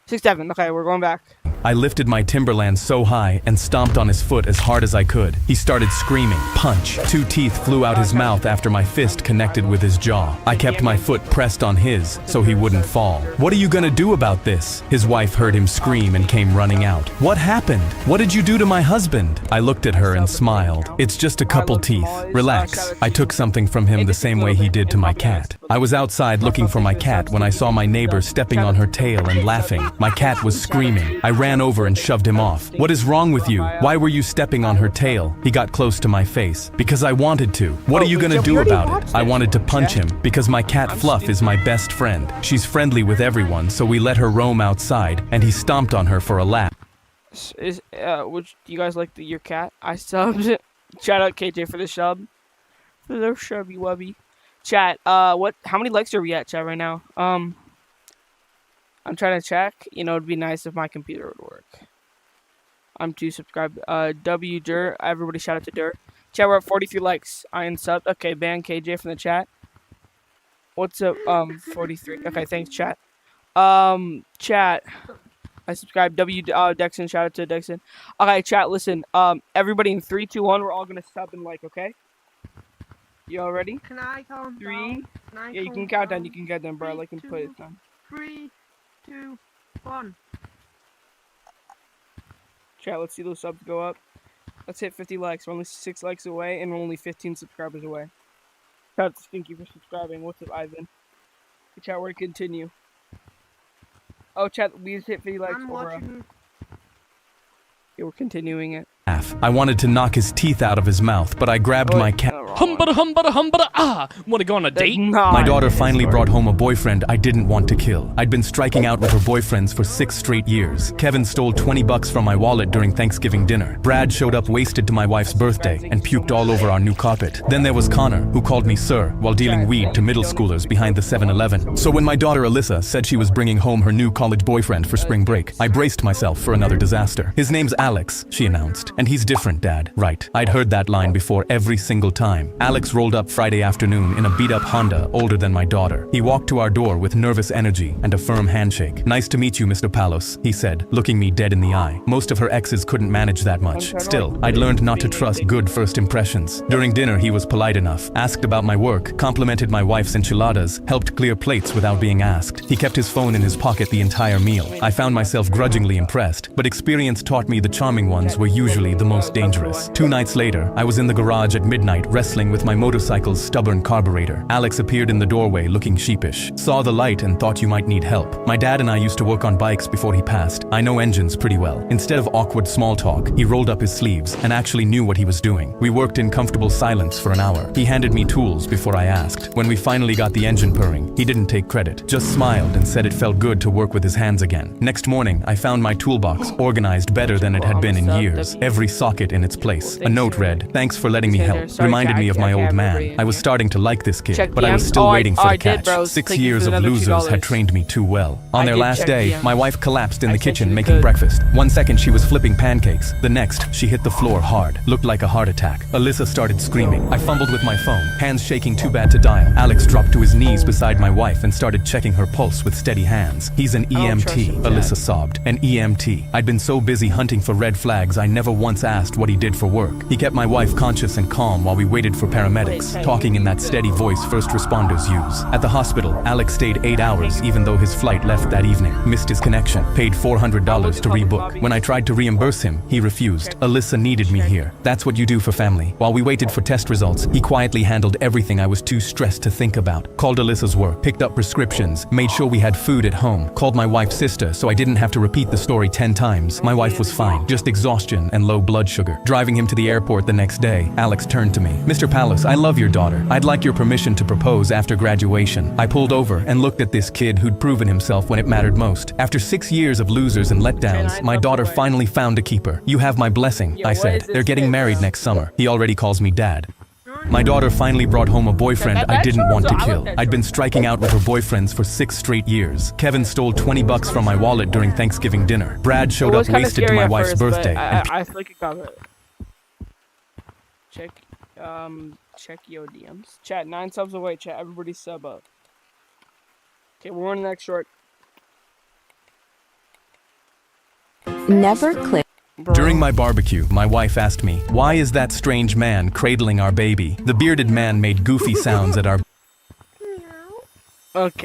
6-7. Okay, we're going back. I lifted my Timberland so high and stomped on his foot as hard as I could. He started screaming, punch. 2 teeth flew out his mouth after my fist connected with his jaw. I kept my foot pressed on his so he wouldn't fall. "What are you gonna do about this?" His wife heard him scream and came running out. "What happened? What did you do to my husband?" I looked at her and smiled. "It's just a couple teeth. Relax." I took something from him the same way he did to my cat. I was outside looking for my cat when I saw my neighbor stepping on her tail and laughing. My cat was screaming. I ran over and shoved him off. "What is wrong with you? Why were you stepping on her tail?" He got close to my face. "Because I wanted to." "What are you gonna do about it?" I wanted to punch him because my cat Fluff is my best friend. She's friendly with everyone, so we let her roam outside and he stomped on her for a lap. Would you guys like your cat? I subbed. Shout out KJ for the sub. For the shubby wubby. Chat, how many likes are we at, chat, right now? I'm trying to check. You know, it'd be nice if my computer would work. I'm 2 subscribed. W Dur. Everybody shout out to Dur. Chat, we're at 43 likes. I unsubbed. Okay, ban KJ from the chat. What's up? 43. Okay, thanks, chat. Chat. I subscribed. Dexon. Shout out to Dexon. Okay, chat, listen. Everybody in 3, 2, 1, we're all gonna sub and like, okay? You all ready? Can I count 3. down? Yeah, you can count down. You can count down, bro. Like, and put it down. 3, 2, 1. Chat, let's see those subs go up. Let's hit 50 likes. We're only 6 likes away, and we're only 15 subscribers away. Shout out to Stinky for subscribing. What's up, Ivan? Hey, chat, we're gonna continue. Oh, chat, we just hit 50 likes. I'm watching. Yeah, we're continuing it. I wanted to knock his teeth out of his mouth, but I grabbed my cat. Wanna go on a date? My daughter finally brought home a boyfriend I didn't want to kill. I'd been striking out with her boyfriends for 6 straight years. Kevin stole $20 from my wallet during Thanksgiving dinner. Brad showed up wasted to my wife's birthday and puked all over our new carpet. Then there was Connor, who called me sir while dealing weed to middle schoolers behind the 7-Eleven. So when my daughter Alyssa said she was bringing home her new college boyfriend for spring break, I braced myself for another disaster. "His name's Alex," she announced. "And he's different, Dad." Right. I'd heard that line before every single time. Alex rolled up Friday afternoon in a beat-up Honda older than my daughter. He walked to our door with nervous energy and a firm handshake. "Nice to meet you, Mr. Palos," he said, looking me dead in the eye. Most of her exes couldn't manage that much. Still, I'd learned not to trust good first impressions. During dinner, he was polite enough, asked about my work, complimented my wife's enchiladas, helped clear plates without being asked. He kept his phone in his pocket the entire meal. I found myself grudgingly impressed, but experience taught me the charming ones were usually the most dangerous. 2 nights later, I was in the garage at midnight wrestling wrestling with my motorcycle's stubborn carburetor. Alex appeared in the doorway looking sheepish, saw the light and thought you might need help. My dad and I used to work on bikes before he passed. I know engines pretty well. Instead of awkward small talk, he rolled up his sleeves and actually knew what he was doing. We worked in comfortable silence for an hour. He handed me tools before I asked. When we finally got the engine purring, he didn't take credit, just smiled and said it felt good to work with his hands again. Next morning, I found my toolbox organized better than it had been in years. Every socket in its place. A note read, "Thanks for letting me help." Reminded me of my old man. I was starting to like this kid, but I was still waiting for the catch. 6 years of losers had trained me too well. On their last day, my wife collapsed in the kitchen making breakfast. 1 second she was flipping pancakes. The next, she hit the floor hard. Looked like a heart attack. Alyssa started screaming. I fumbled with my phone, hands shaking too bad to dial. Alex dropped to his knees beside my wife and started checking her pulse with steady hands. "He's an EMT," Alyssa sobbed. "An EMT. I'd been so busy hunting for red flags I never once asked what he did for work. He kept my wife conscious and calm while we waited for paramedics, talking in that steady voice first responders use. At the hospital, Alex stayed 8 hours even though his flight left that evening. Missed his connection. Paid $400 to rebook. When I tried to reimburse him, he refused. Alyssa needed me here. That's what you do for family. While we waited for test results, he quietly handled everything I was too stressed to think about. Called Alyssa's work, picked up prescriptions, made sure we had food at home, called my wife's sister so I didn't have to repeat the story 10 times. My wife was fine, just exhaustion and low blood sugar. Driving him to the airport the next day, Alex turned to me. "Mr. Palace, I love your daughter. I'd like your permission to propose after graduation." I pulled over and looked at this kid who'd proven himself when it mattered most. After 6 years of losers and letdowns, my daughter finally found a keeper. "You have my blessing," I said. "They're getting married next summer." He already calls me dad. My daughter finally brought home a boyfriend I didn't want to kill. I'd been striking out with her boyfriends for 6 straight years. Kevin stole $20 from my wallet during Thanksgiving dinner. Brad showed up wasted to my wife's birthday. I feel like it got it. Check your DMs. Chat, 9 subs away. Chat, everybody sub up. Okay, we're on the next short. Never click. During my barbecue, my wife asked me, "Why is that strange man cradling our baby?" The bearded man made goofy sounds at our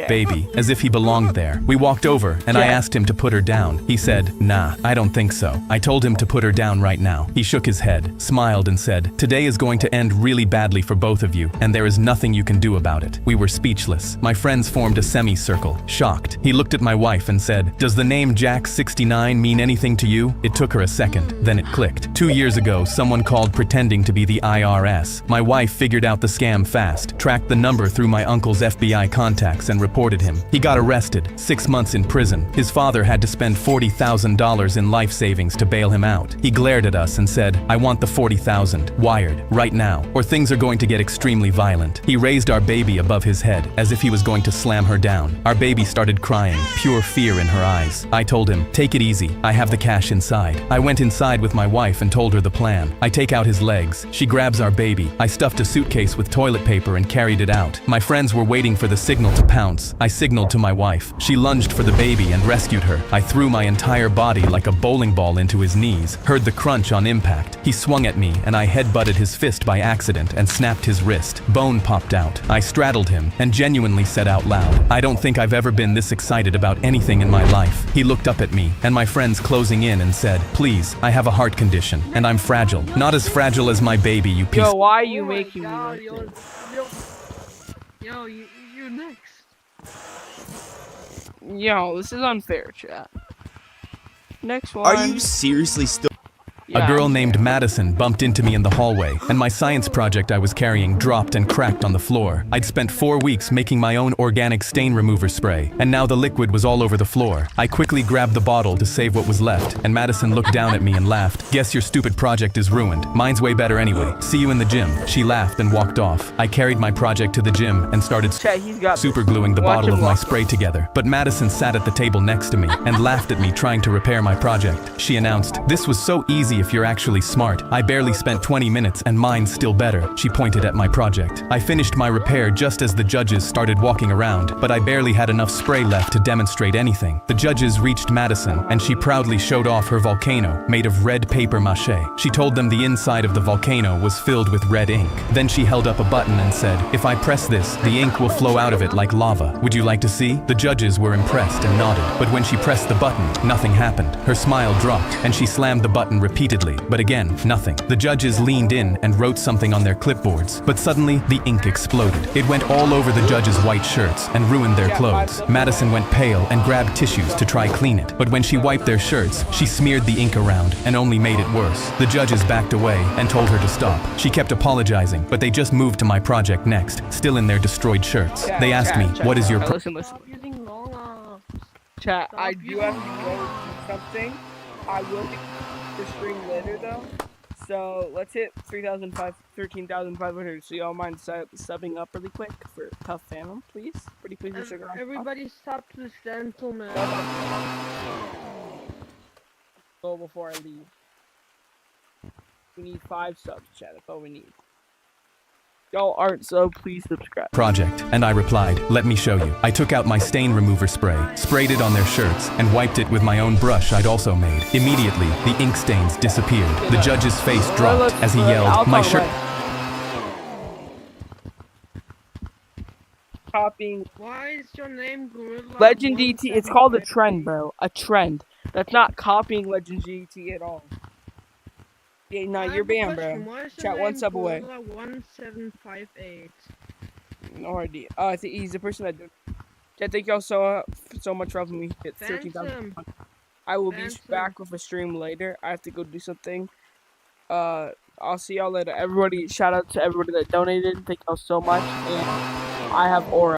baby, as if he belonged there. We walked over, and I asked him to put her down. He said, "Nah, I don't think so." I told him to put her down right now. He shook his head, smiled and said, "Today is going to end really badly for both of you, and there is nothing you can do about it." We were speechless. My friends formed a semicircle, shocked. He looked at my wife and said, "Does the name Jack69 mean anything to you?" It took her a second, then it clicked. 2 years ago, someone called pretending to be the IRS. My wife figured out the scam fast, tracked the number through my uncle's FBI contacts and reported him. He got arrested, 6 months in prison. His father had to spend $40,000 in life savings to bail him out. He glared at us and said, "I want the 40,000, wired, right now, or things are going to get extremely violent." He raised our baby above his head, as if he was going to slam her down. Our baby started crying, pure fear in her eyes. I told him, "Take it easy, I have the cash inside." I went inside with my wife and told her the plan. I take out his legs. She grabs our baby. I stuffed a suitcase with toilet paper and carried it out. My friends were waiting for the signal to pounce. I signaled to my wife. She lunged for the baby and rescued her. I threw my entire body like a bowling ball into his knees, heard the crunch on impact. He swung at me and I headbutted his fist by accident and snapped his wrist. Bone popped out. I straddled him and genuinely said out loud, "I don't think I've ever been this excited about anything in my life." He looked up at me and my friends closing in and said, "Please, I have a heart condition and I'm fragile. Not as fragile as my baby, you piece." Yo, why are you making me like this? Yo, you're next. Yo, this is unfair, chat. Next one. Are you seriously still? A girl named Madison bumped into me in the hallway, and my science project I was carrying dropped and cracked on the floor. I'd spent 4 weeks making my own organic stain remover spray, and now the liquid was all over the floor. I quickly grabbed the bottle to save what was left, and Madison looked down at me and laughed. "Guess your stupid project is ruined. Mine's way better anyway. See you in the gym." She laughed and walked off. I carried my project to the gym and started supergluing the bottle of my spray together. But Madison sat at the table next to me and laughed at me trying to repair my project. She announced, "This was so easy if you're actually smart. I barely spent 20 minutes and mine's still better." She pointed at my project. I finished my repair just as the judges started walking around, but I barely had enough spray left to demonstrate anything. The judges reached Madison and she proudly showed off her volcano made of red paper mache. She told them the inside of the volcano was filled with red ink. Then she held up a button and said, "If I press this, the ink will flow out of it like lava. Would you like to see?" The judges were impressed and nodded, but when she pressed the button, nothing happened. Her smile dropped and she slammed the button repeatedly repeatedly, but again, nothing. The judges leaned in and wrote something on their clipboards, but suddenly the ink exploded. It went all over the judges' white shirts and ruined their clothes. Madison went pale and grabbed tissues to try clean it, but when she wiped their shirts, she smeared the ink around and only made it worse. The judges backed away and told her to stop. She kept apologizing, but they just moved to my project next, still in their destroyed shirts. They asked me, what is your listen. Stop using long arms. Chat, Stop I do using have to long go arms. do something. I will get the stream later though. So let's hit 13,500. So y'all mind subbing up really quick for Tough Phantom, please? Pretty please, Mr. Grandpa. Everybody stop this gentleman. Go before I leave. We need 5 subs, chat. That's all we need. Y'all aren't so, please subscribe. Project, and I replied, let me show you. I took out my stain remover spray, sprayed it on their shirts, and wiped it with my own brush I'd also made. Immediately, the ink stains disappeared. The judge's face dropped as he yelled, my shirt. Copying Why is your name Gorilla? Legend GT. It's called a trend, bro. A trend. That's not copying Legend GT at all. Yeah, no, you're banned, bro. Chat, 1 sub away. 1758. No idea. I think he's the person that did. Yeah, thank y'all so much for helping me hit Phantom. 13,000. I will be back with a stream later. I have to go do something. I'll see y'all later. Everybody, shout out to everybody that donated. Thank y'all so much. And I have aura.